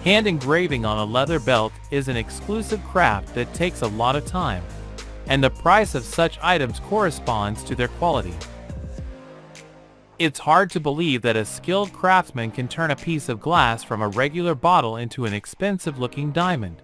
Hand engraving on a leather belt is an exclusive craft that takes a lot of time, and the price of such items corresponds to their quality. It's hard to believe that a skilled craftsman can turn a piece of glass from a regular bottle into an expensive-looking diamond,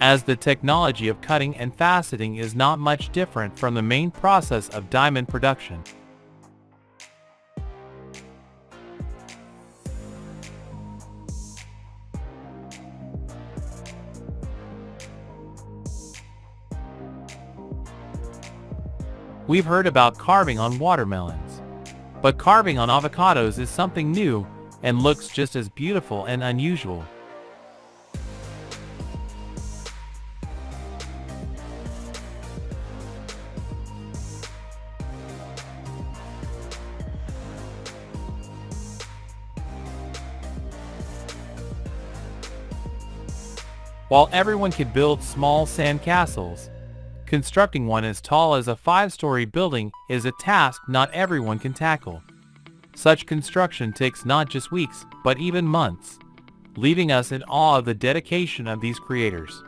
as the technology of cutting and faceting is not much different from the main process of diamond production. We've heard about carving on watermelons, but carving on avocados is something new and looks just as beautiful and unusual. While everyone can build small sand castles, constructing one as tall as a 5-story building is a task not everyone can tackle. Such construction takes not just weeks, but even months, leaving us in awe of the dedication of these creators.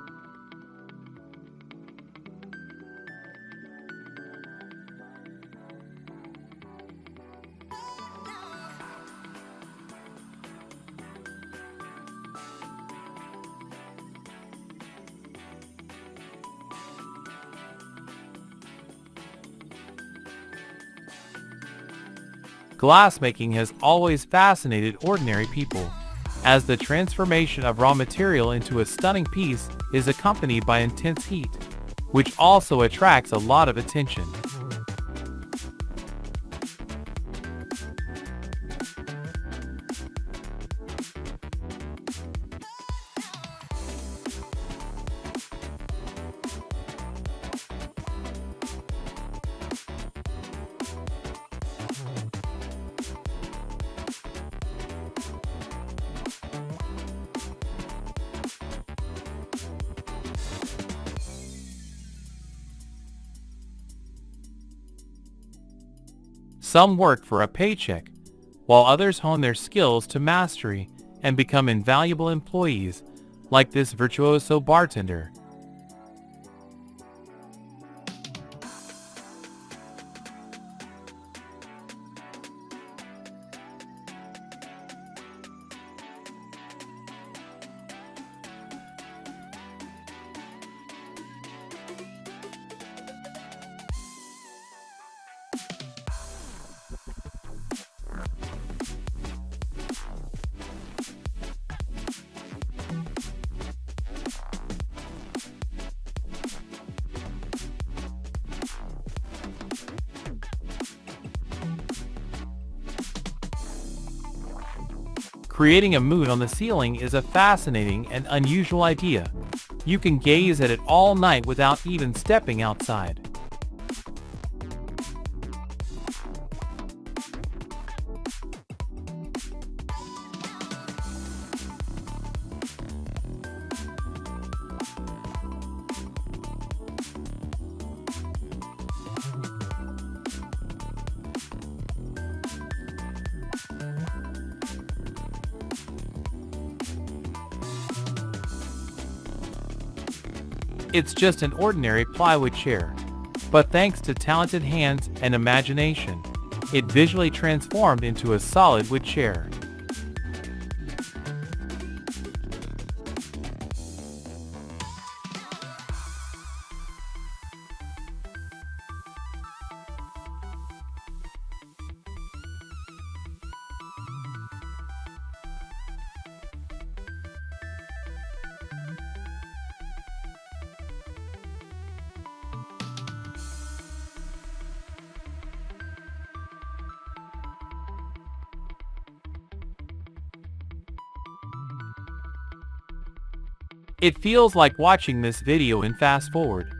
Glassmaking has always fascinated ordinary people, as the transformation of raw material into a stunning piece is accompanied by intense heat, which also attracts a lot of attention. Some work for a paycheck, while others hone their skills to mastery and become invaluable employees, like this virtuoso bartender. Creating a moon on the ceiling is a fascinating and unusual idea. You can gaze at it all night without even stepping outside. It's just an ordinary plywood chair, but thanks to talented hands and imagination, it visually transformed into a solid wood chair. It feels like watching this video in fast forward,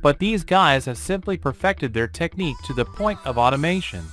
but these guys have simply perfected their technique to the point of automation.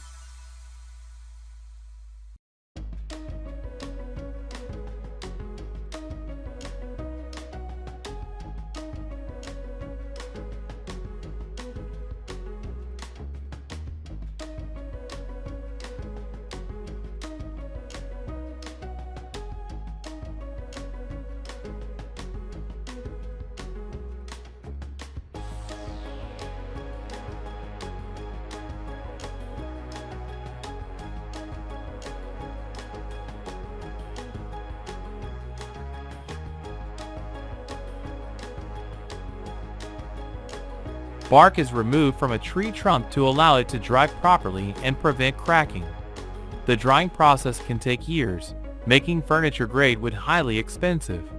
Bark is removed from a tree trunk to allow it to dry properly and prevent cracking. The drying process can take years, making furniture grade wood highly expensive.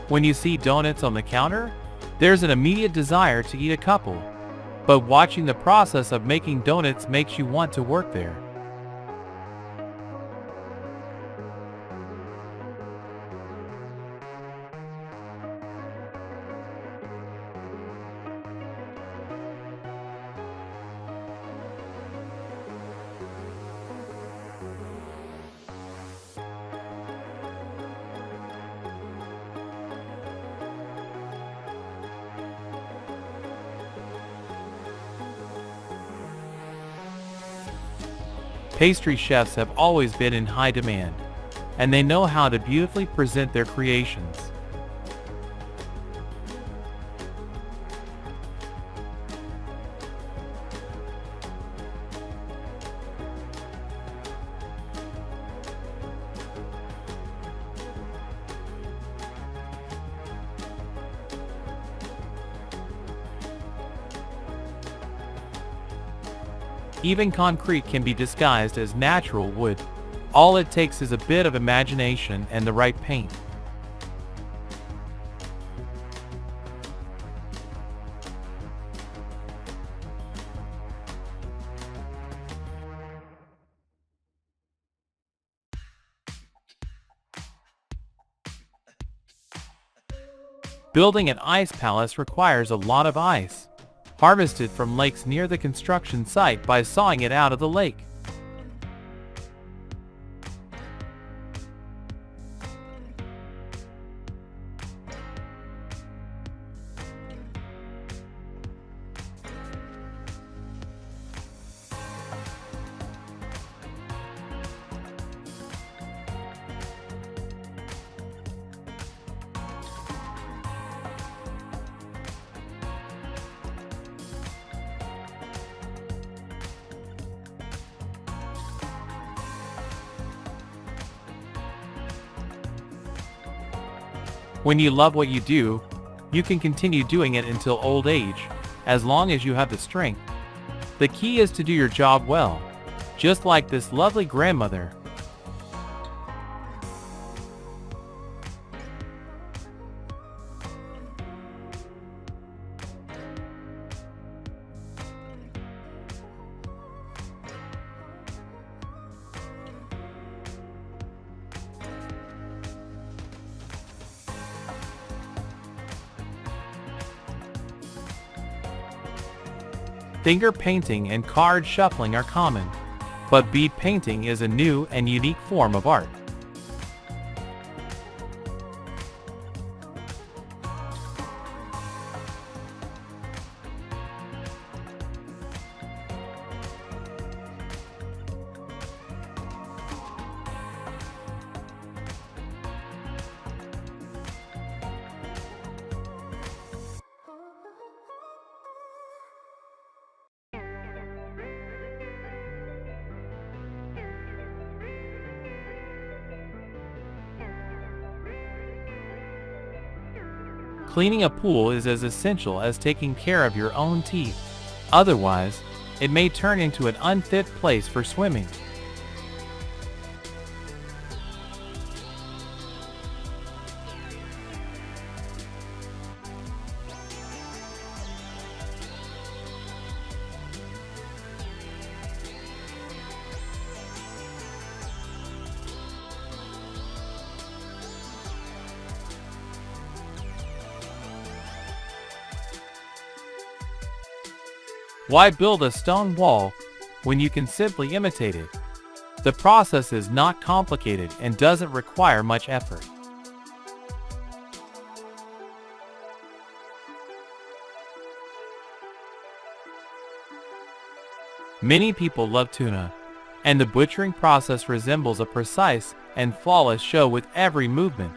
When you see donuts on the counter, there's an immediate desire to eat a couple. But watching the process of making donuts makes you want to work there. Pastry chefs have always been in high demand, and they know how to beautifully present their creations. Even concrete can be disguised as natural wood. All it takes is a bit of imagination and the right paint. Building an ice palace requires a lot of ice, harvested from lakes near the construction site by sawing it out of the lake. When you love what you do, you can continue doing it until old age, as long as you have the strength. The key is to do your job well, just like this lovely grandmother. Finger painting and card shuffling are common, but bead painting is a new and unique form of art. Cleaning a pool is as essential as taking care of your own teeth. Otherwise, it may turn into an unfit place for swimming. Why build a stone wall when you can simply imitate it? The process is not complicated and doesn't require much effort. Many people love tuna, and the butchering process resembles a precise and flawless show with every movement.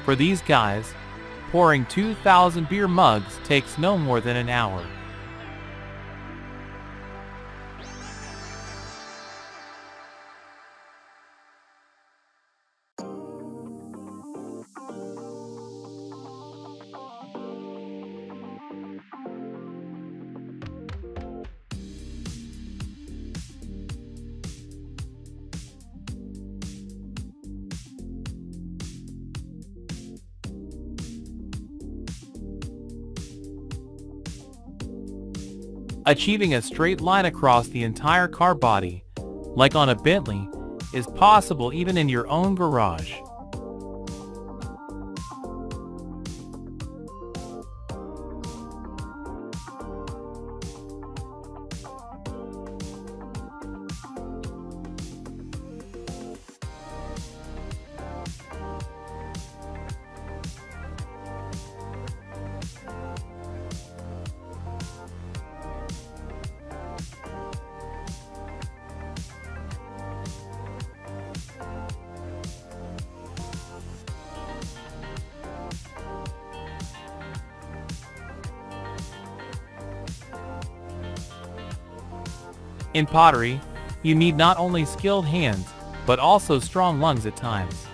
For these guys, pouring 2,000 beer mugs takes no more than an hour. Achieving a straight line across the entire car body, like on a Bentley, is possible even in your own garage. In pottery, you need not only skilled hands, but also strong lungs at times.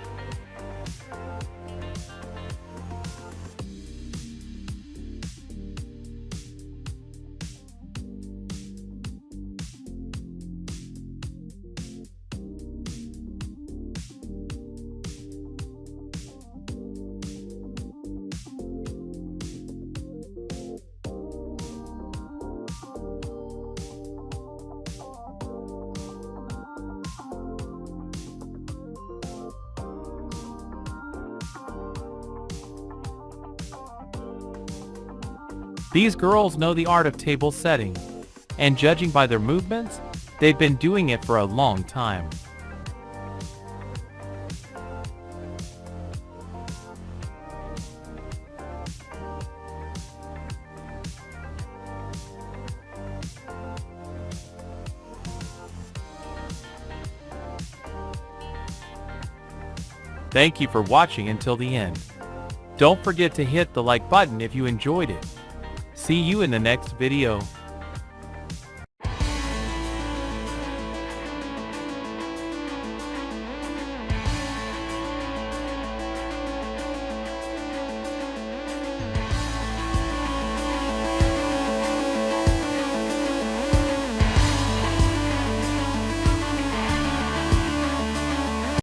These girls know the art of table setting, and judging by their movements, they've been doing it for a long time. Thank you for watching until the end. Don't forget to hit the like button if you enjoyed it. See you in the next video.